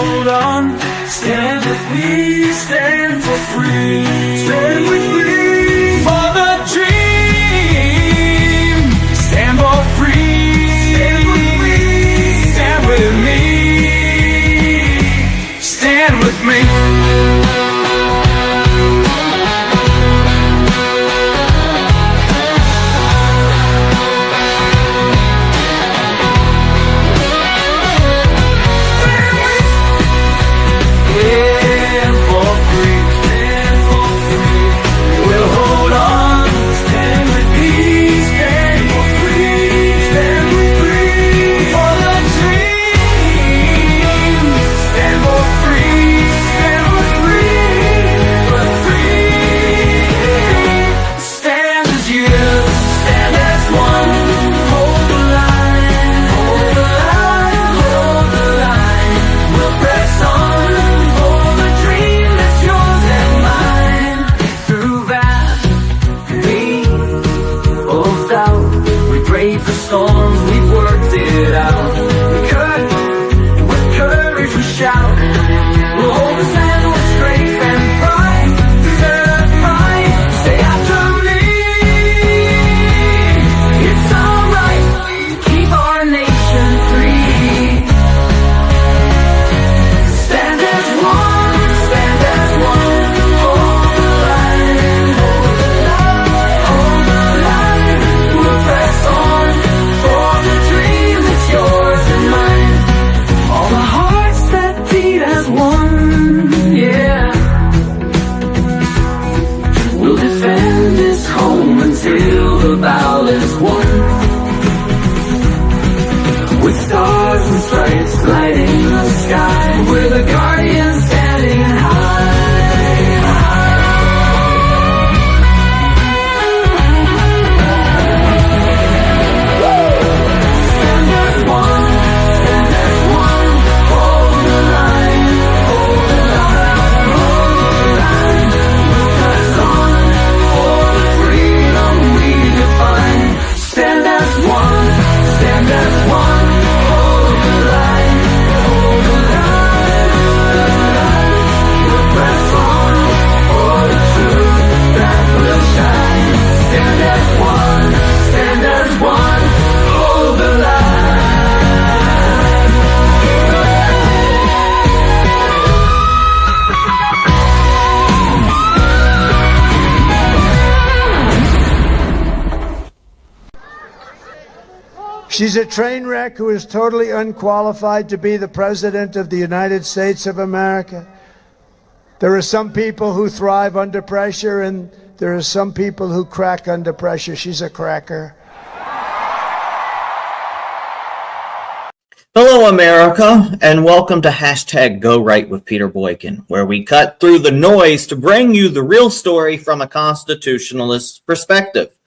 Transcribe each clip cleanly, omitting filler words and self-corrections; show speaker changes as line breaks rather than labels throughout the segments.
hold on. Stand with me, stand for free. Stand with me for the dream. Stand for free. Stand with me. Stand with me.
She's a train wreck who is totally unqualified to be the President of the United States of America. There are some people who thrive under pressure, and there are some people who crack under pressure. She's a cracker.
Hello, America, and welcome to Hashtag Go Right with Peter Boykin, where we cut through the noise to bring you the real story from a constitutionalist perspective.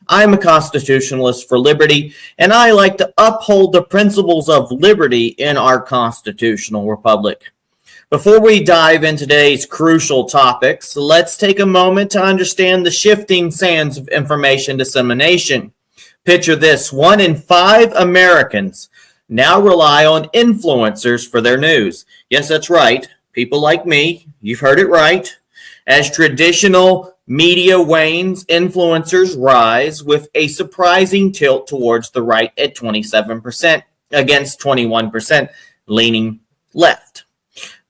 I'm a constitutionalist for liberty, and I like to uphold the principles of liberty in our constitutional republic. Before we dive into today's crucial topics, let's take a moment to understand the shifting sands of information dissemination. Picture this: 1 in 5 Americans now rely on influencers for their news. Yes, that's right. People like me, you've heard it right. As traditional media wanes, influencers rise with a surprising tilt towards the right at 27% against 21% leaning left.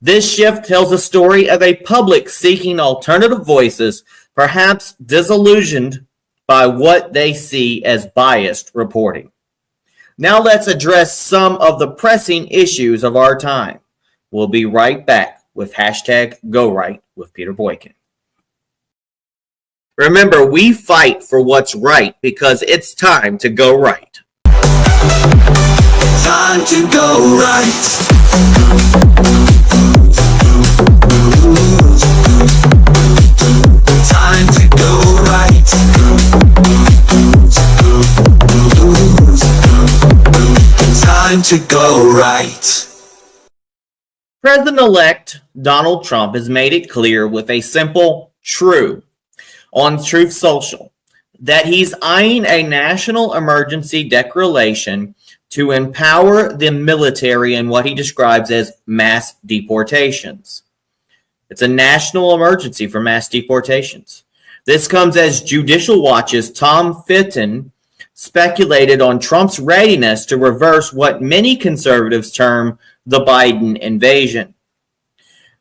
This shift tells a story of a public seeking alternative voices, perhaps disillusioned by what they see as biased reporting. Now let's address some of the pressing issues of our time. We'll be right back with Hashtag Go Right with Peter Boykin. Remember, we fight for what's right because it's time to go right.
Time to go right. Time to go right. Time to go right.
President-elect Donald Trump has made it clear with a simple true on Truth Social that he's eyeing a national emergency declaration to empower the military in what he describes as mass deportations. It's a national emergency for mass deportations. This comes as Judicial Watch's Tom Fitton speculated on Trump's readiness to reverse what many conservatives term the Biden invasion.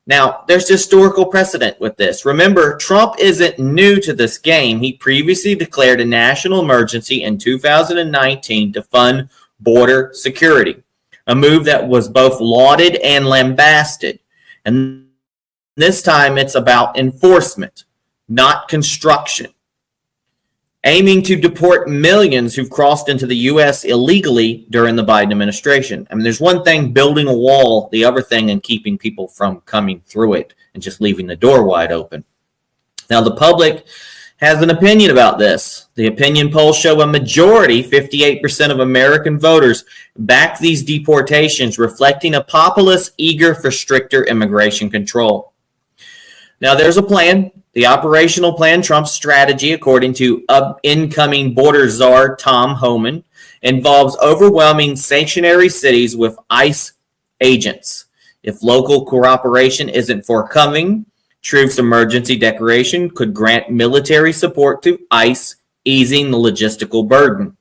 Now, there's historical precedent with this. Remember, Trump isn't new to this game. He previously declared a national emergency in 2019 to fund border security, a move that was both lauded and lambasted. And this time it's about enforcement, not construction, aiming to deport millions who've crossed into the U.S. illegally during the Biden administration. I mean, there's one thing building a wall, the other thing in keeping people from coming through it and just leaving the door wide open. Now, the public has an opinion about this. The opinion polls show a majority, 58% of American voters, back these deportations, reflecting a populace eager for stricter immigration control. Now, there's a plan. The operational plan, Trump's strategy, according to incoming border czar Tom Homan, involves overwhelming sanctuary cities with ICE agents. If local cooperation isn't forthcoming, Trump's emergency declaration could grant military support to ICE, easing the logistical burden.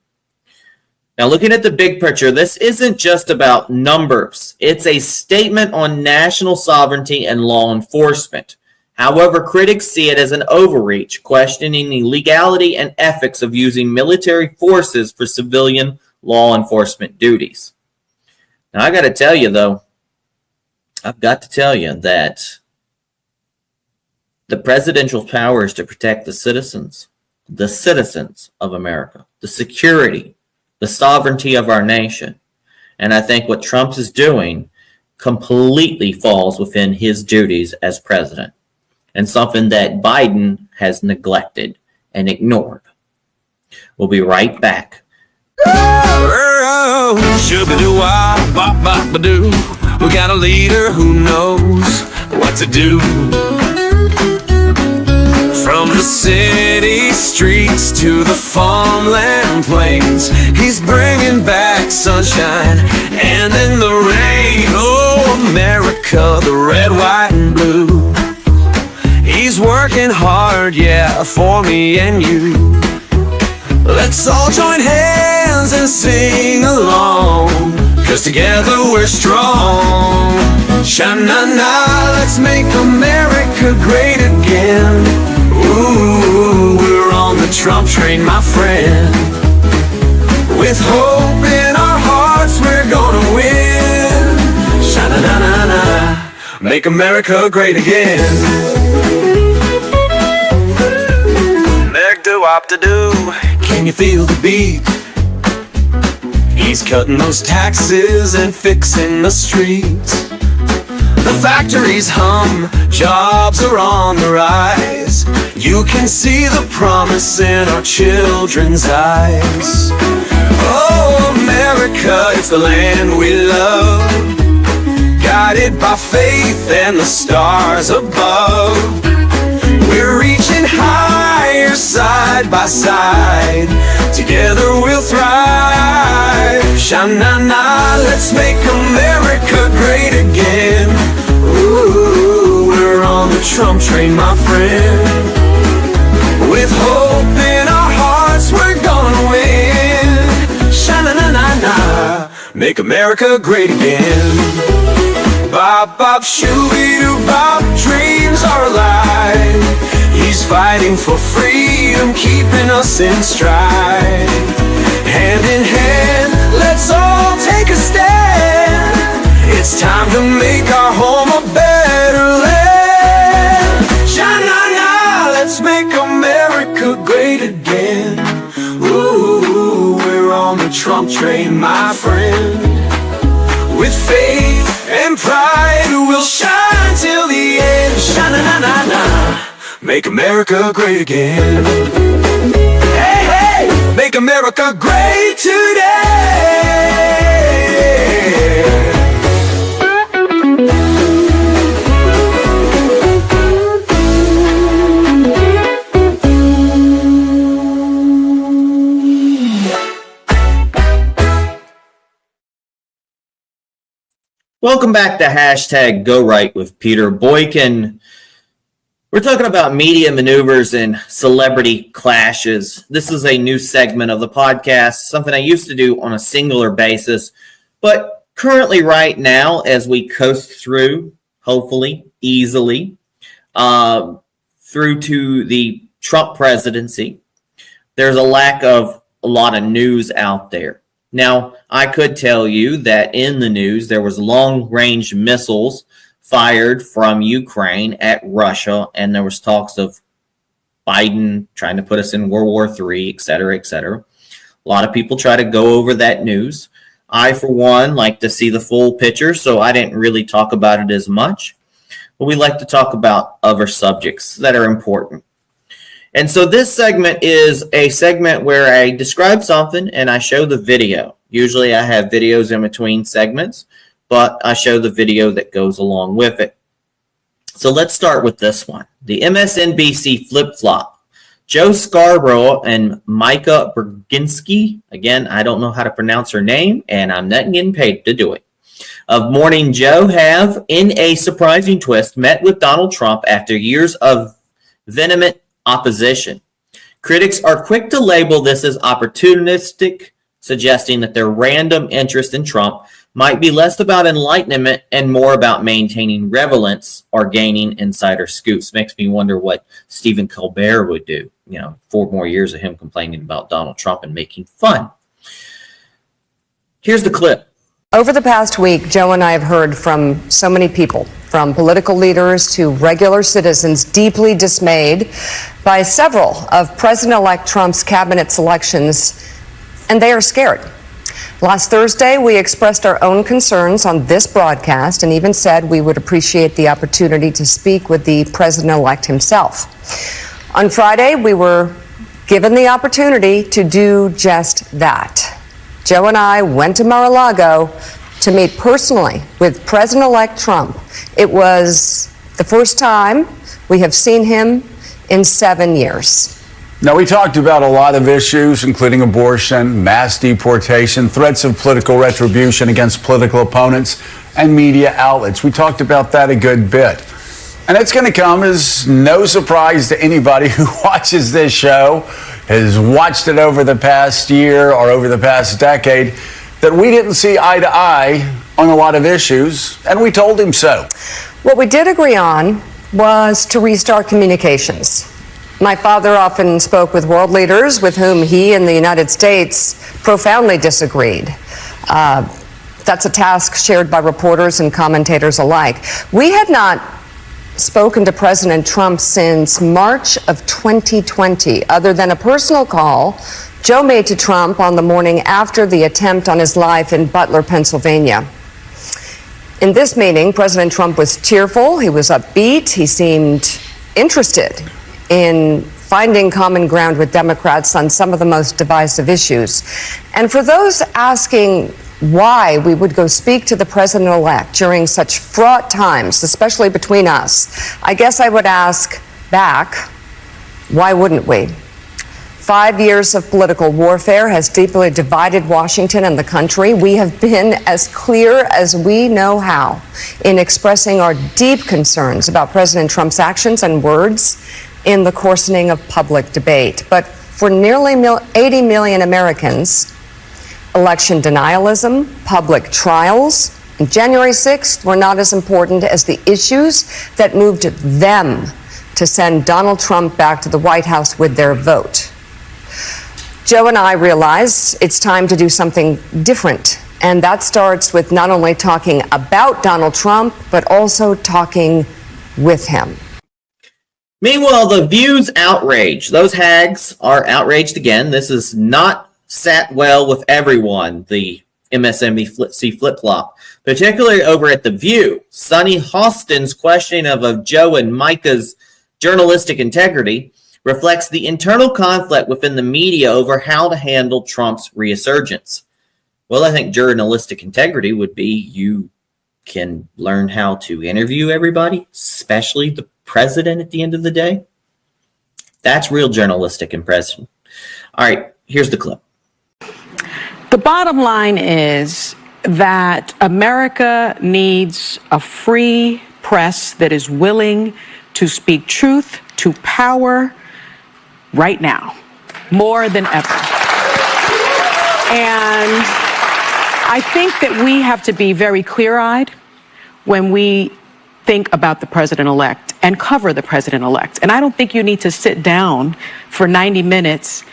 Now, looking at the big picture, this isn't just about numbers. It's a statement on national sovereignty and law enforcement. However, critics see it as an overreach, questioning the legality and ethics of using military forces for civilian law enforcement duties. Now, I've got to tell you that the presidential power is to protect the citizens of America, the security, the sovereignty of our nation. And I think what Trump is doing completely falls within his duties as president, and something that Biden has neglected and ignored. We'll be right back.
We got a leader who knows what to do. From the city streets to the farmland plains, he's bringing back sunshine and then the rain. Oh, America, the red, white, and blue. He's working hard, yeah, for me and you. Let's all join hands and sing along, 'cause together we're strong. Sha-na-na, let's make America great again. Ooh, we're on the Trump train, my friend. With hope in our hearts, we're gonna win. Sha-na-na-na-na, make America great again. Can you feel the beat? He's cutting those taxes and fixing the streets. The factories hum, jobs are on the rise. You can see the promise in our children's eyes. Oh, America, it's the land we love, guided by faith and the stars above. We're reaching higher side by side, together we'll thrive. Sha-na-na, let's make America great again. Ooh, we're on the Trump train, my friend. With hope in our hearts, we're gonna win. Sha-na-na-na-na, make America great again. Bop, bop, shoo-be-doo-bop, dreams are alive. He's fighting for freedom, keeping us in stride. Hand in hand, let's all take a stand. It's time to make our home a better land. Sha-na-na, let's make America great again. Ooh, we're on the Trump train, my friend. With faith and pride, we'll shine till the end. Sha-na-na-na-na, make America great again. Hey, hey, make America great today.
Welcome back to hashtag Go Right with Peter Boykin. We're talking about media maneuvers and celebrity clashes. This is a new segment of the podcast, something I used to do on a singular basis, but currently right now, as we coast through, hopefully, easily, through to the Trump presidency, there's a lack of a lot of news out there. Now, I could tell you that in the news, there was long-range missiles fired from Ukraine at Russia, and there was talks of Biden trying to put us in World War III, et cetera, et cetera. A lot of people try to go over that news. I, for one, like to see the full picture, so I didn't really talk about it as much. But we like to talk about other subjects that are important. And so this segment is a segment where I describe something and I show the video. Usually I have videos in between segments, but I show the video that goes along with it. So let's start with this one. The MSNBC flip-flop. Joe Scarborough and Micah Berginski, again, I don't know how to pronounce her name, and I'm not getting paid to do it, of Morning Joe have, in a surprising twist, met with Donald Trump after years of vehement opposition. Critics are quick to label this as opportunistic, suggesting that their random interest in Trump might be less about enlightenment and more about maintaining relevance or gaining insider scoops. Makes me wonder what Stephen Colbert would do. 4 more years of him complaining about Donald Trump and making fun. Here's the clip.
Over the past week, Joe and I have heard from so many people, from political leaders to regular citizens, deeply dismayed by several of President-elect Trump's cabinet selections, and they are scared. Last Thursday, we expressed our own concerns on this broadcast and even said we would appreciate the opportunity to speak with the president-elect himself. On Friday, we were given the opportunity to do just that. Joe and I went to Mar-a-Lago to meet personally with President-elect Trump. It was the first time we have seen him in 7 years.
Now, we talked about a lot of issues, including abortion, mass deportation, threats of political retribution against political opponents, and media outlets. We talked about that a good bit. And it's going to come as no surprise to anybody who watches this show, has watched it over the past year or over the past decade, that we didn't see eye to eye on a lot of issues, and we told him so.
What we did agree on was to restart communications. My father often spoke with world leaders with whom he and the United States profoundly disagreed. That's a task shared by reporters and commentators alike. We had not spoken to President Trump since March of 2020, other than a personal call Joe made to Trump on the morning after the attempt on his life in Butler, Pennsylvania. In this meeting, President Trump was cheerful, he was upbeat, he seemed interested in finding common ground with Democrats on some of the most divisive issues. And for those asking why we would go speak to the president-elect during such fraught times, especially between us, I guess I would ask back, why wouldn't we? 5 years of political warfare has deeply divided Washington and the country. We have been as clear as we know how in expressing our deep concerns about President Trump's actions and words in the coarsening of public debate. But for nearly 80 million Americans, election denialism, public trials, and January 6th were not as important as the issues that moved them to send Donald Trump back to the White House with their vote. Joe and I realize it's time to do something different, and that starts with not only talking about Donald Trump, but also talking with him.
Meanwhile, the View's outrage. Those hags are outraged again. This is not sat well with everyone, the MSNBC flip-flop, particularly over at The View. Sonny Hostin's questioning of Joe and Micah's journalistic integrity reflects the internal conflict within the media over how to handle Trump's resurgence. Well, I think journalistic integrity would be you can learn how to interview everybody, especially the president at the end of the day. That's real journalistic impression. All right, here's the clip.
The bottom line is that America needs a free press that is willing to speak truth to power right now, more than ever. And I think that we have to be very clear-eyed when we think about the president-elect and cover the president-elect. And I don't think you need to sit down for 90 minutes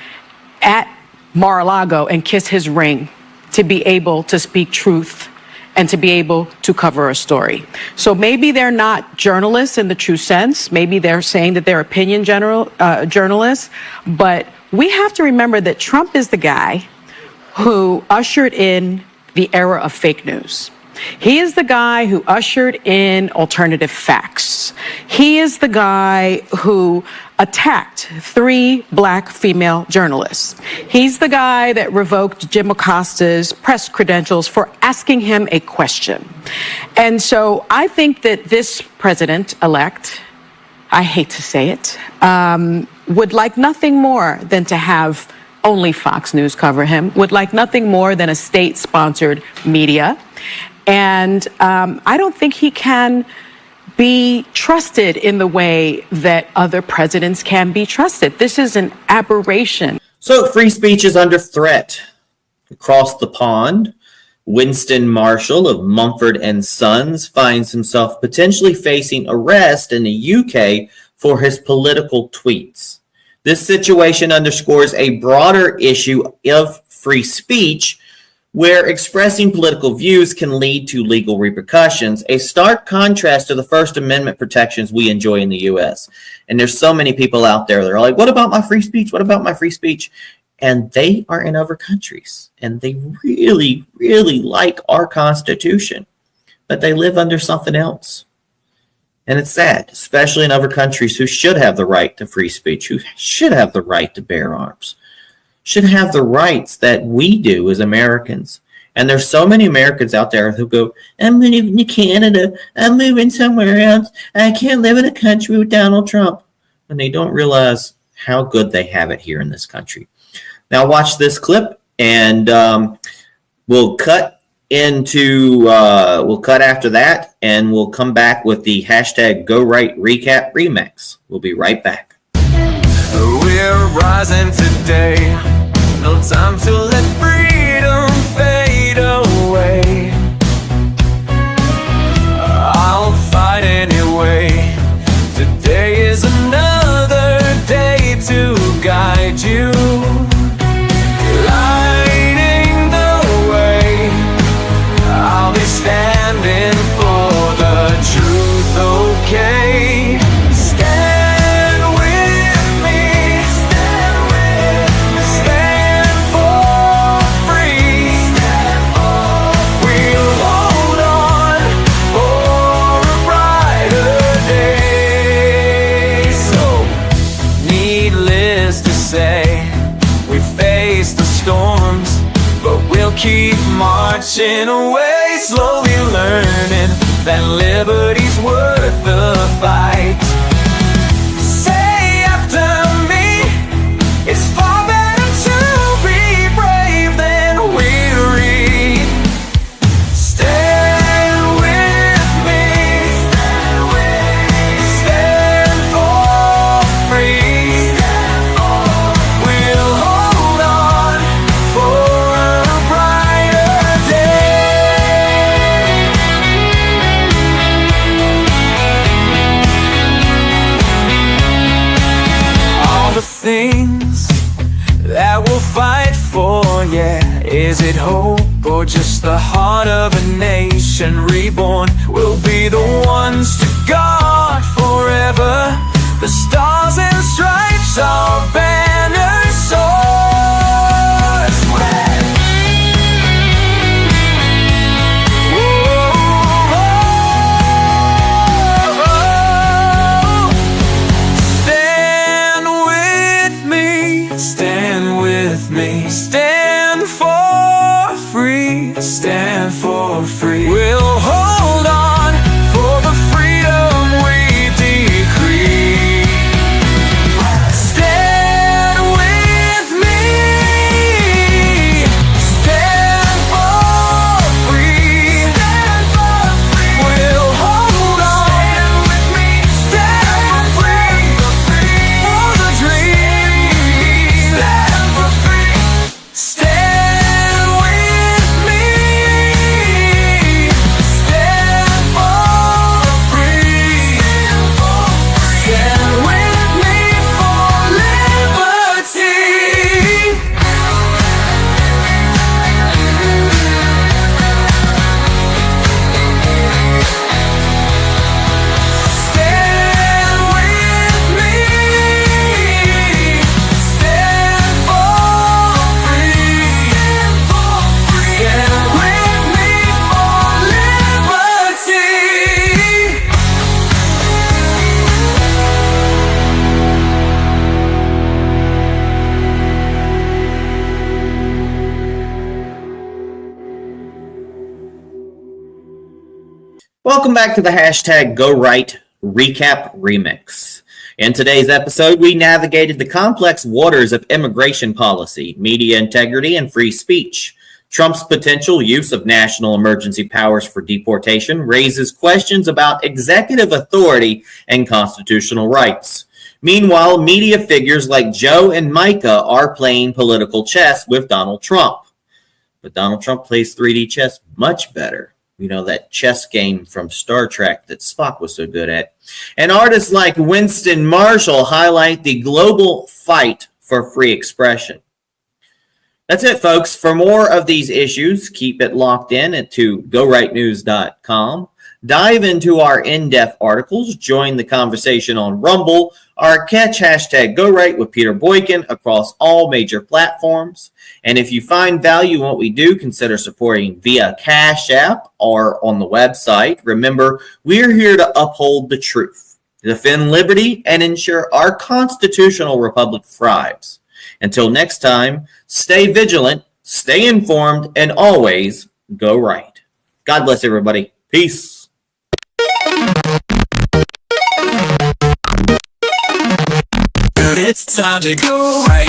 at Mar-a-Lago and kiss his ring to be able to speak truth and to be able to cover a story. So maybe they're not journalists in the true sense. Maybe they're saying that they're opinion journalists. But we have to remember that Trump is the guy who ushered in the era of fake news. He is the guy who ushered in alternative facts. He is the guy who attacked 3 black female journalists. He's the guy that revoked Jim Acosta's press credentials for asking him a question. And so I think that this president-elect, I hate to say it, would like nothing more than to have only Fox News cover him, would like nothing more than a state-sponsored media. And I don't think he can be trusted in the way that other presidents can be trusted. This is an aberration.
So free speech is under threat. Across the pond, Winston Marshall of Mumford & Sons finds himself potentially facing arrest in the UK for his political tweets. This situation underscores a broader issue of free speech, where expressing political views can lead to legal repercussions, a stark contrast to the First Amendment protections we enjoy in the U.S. And there's so many people out there that are like, what about my free speech? What about my free speech? And they are in other countries, and they really, really like our Constitution, but they live under something else. And it's sad, especially in other countries who should have the right to free speech, who should have the right to bear arms, should have the rights that we do as Americans. And there's so many Americans out there who go, I'm moving to Canada, I'm moving somewhere else, I can't live in a country with Donald Trump. And they don't realize how good they have it here in this country. Now watch this clip, and we'll cut after that, and we'll come back with the hashtag Go Right Recap Remix. We'll be right back.
We're rising today. No time to let freedom fade away. I'll fight anyway. Today is another day to guide you. Lighting the way. I'll be standing for the truth, okay? Stand with me. Stand for free. We'll hold on for a brighter day. So, needless to say, we face the storms, but we'll keep marching away, slowly learning that liberty's worth the fight. Say after me, it's far better to be brave than weary. Stand with me. Stand for free. We'll hold on for a brighter day. All the things that we'll fight for, yeah. Is it hope or just the heart of a nation reborn? We'll be the ones to guard forever. The stars and stripes, our banner soars. Stand with me. Stand with me. Stand for free. Stand for free. We'll hold on for the freedom we
Welcome back to the hashtag Go Right Recap Remix. In today's episode, we navigated the complex waters of immigration policy, media integrity, and free speech. Trump's potential use of national emergency powers for deportation raises questions about executive authority and constitutional rights. Meanwhile, media figures like Joe and Micah are playing political chess with Donald Trump. But Donald Trump plays 3D chess much better. You know, that chess game from Star Trek that Spock was so good at. And artists like Winston Marshall highlight the global fight for free expression. That's it, folks. For more of these issues, keep it locked in to gorightnews.com. Dive into our in-depth articles, join the conversation on Rumble, or catch hashtag GoRight with Peter Boykin across all major platforms. And if you find value in what we do, consider supporting via Cash App or on the website. Remember, we're here to uphold the truth, defend liberty, and ensure our constitutional republic thrives. Until next time, stay vigilant, stay informed, and always go right. God bless everybody. Peace.
It's time to go right.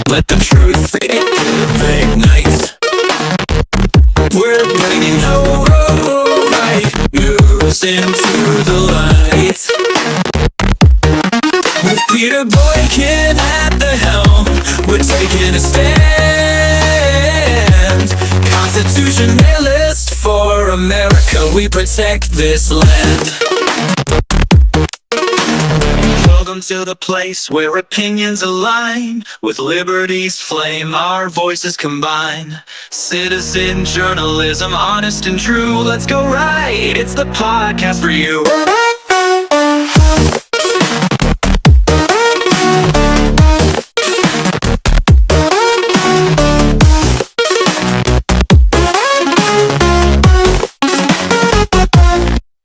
Let the truth ignite. We're bringing the right news into the light. With Peter Boykin at the helm, we're taking a stand. Constitutionalist for America, we protect this land. Welcome to the place where opinions align. With liberty's flame, our voices combine. Citizen journalism, honest and true. Let's go right, it's the podcast for you.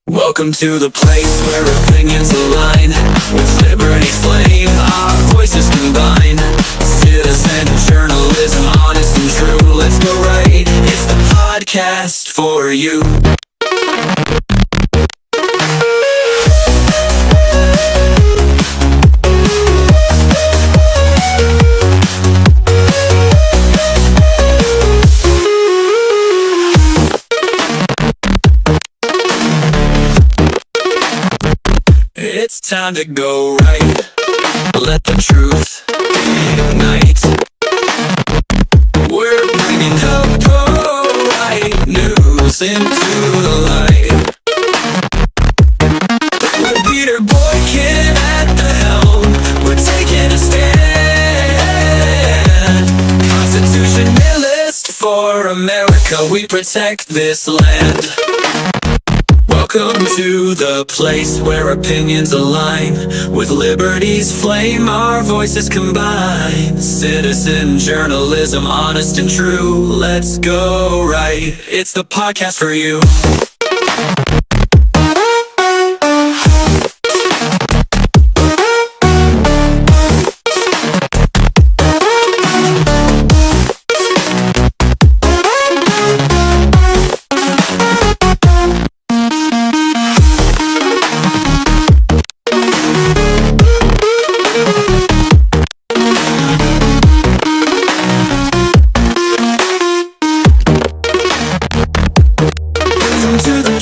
Welcome to the place where opinions align. With liberty's flame, our voices combine. Citizen journalism, honest and true. Let's go right, it's the podcast for you. It's time to go right. Let the truth ignite. We're bringing the right news into the light. With Peter Boykin at the helm, we're taking a stand. Constitutionalist for America, we protect this land. Welcome to the place where opinions align. With liberty's flame, our voices combine. Citizen journalism, honest and true. Let's go right, it's the podcast for you.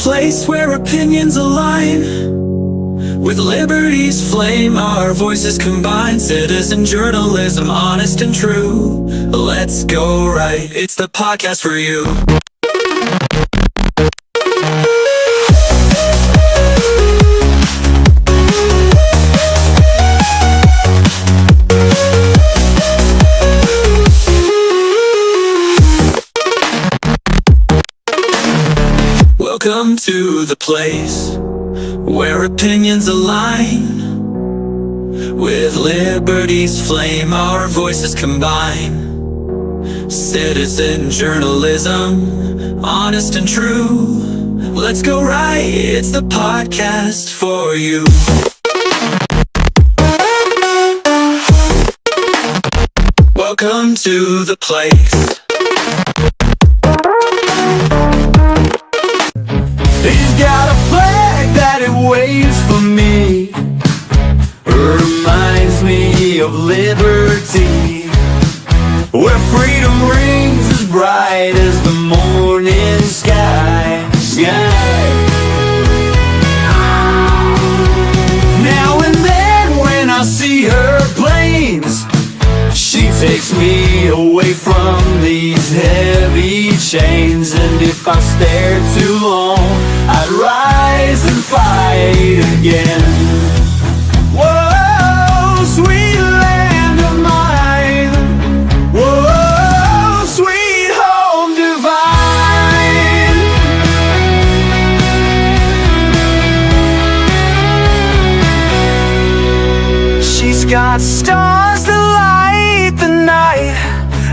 Place where opinions align. With liberty's flame, our voices combine. Citizen journalism, honest and true. Let's go right, it's the podcast for you. Welcome to the place where opinions align. With liberty's flame, our voices combine. Citizen journalism, honest and true. Let's go right, it's the podcast for you. Welcome to the place. got a flag that it waves for me, reminds me of liberty, where freedom rings as bright as the morning sky. Now and then when I see her planes, she takes me away from these heavy chains. And if I stare too long, I'd rise and fight again. Whoa, sweet land of mine. Whoa, sweet home divine. She's got stars that light the night,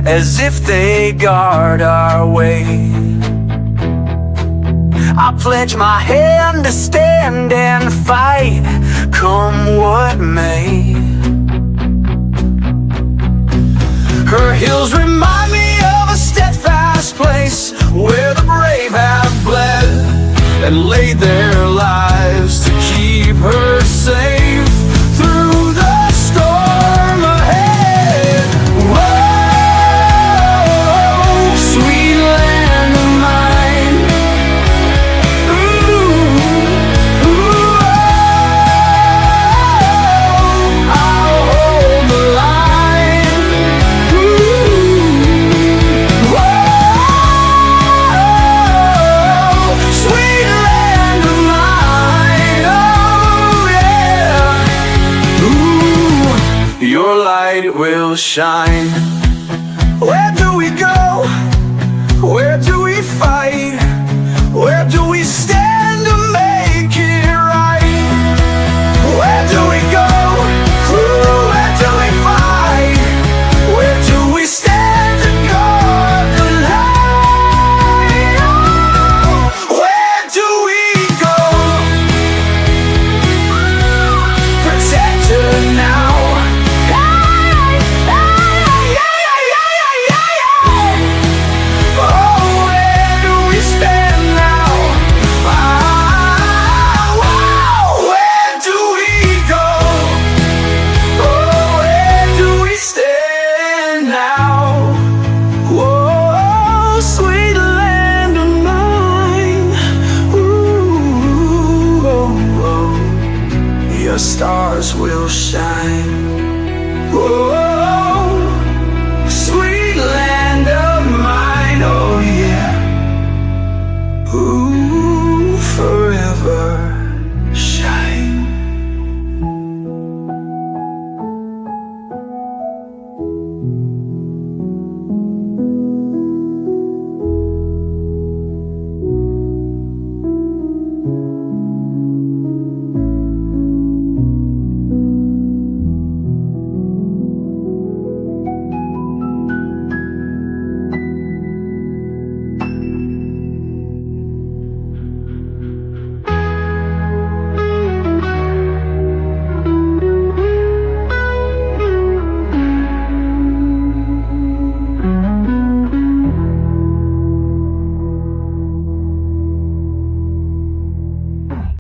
as if they guard our way. I pledge my hand to stand and fight, come what may. Her hills remind me of a steadfast place, where the brave have bled and laid their lives to keep her safe through the storm ahead. Whoa, sweet land of mine. Ooh, ooh, I'll hold the line. Ooh, whoa, sweet land of mine. Oh yeah. Ooh, your light will shine. Where do we go? Where do we fight? Where do we stand to make it right? Where do we go? Ooh, where do we fight? Where do we stand to guard the light? Oh, where do we go? Protect her now. Oh, where do we stand now? Where do we go? Oh, where do we stand now? Whoa, sweet land of mine. Ooh, oh, oh. Your stars will shine. Whoa.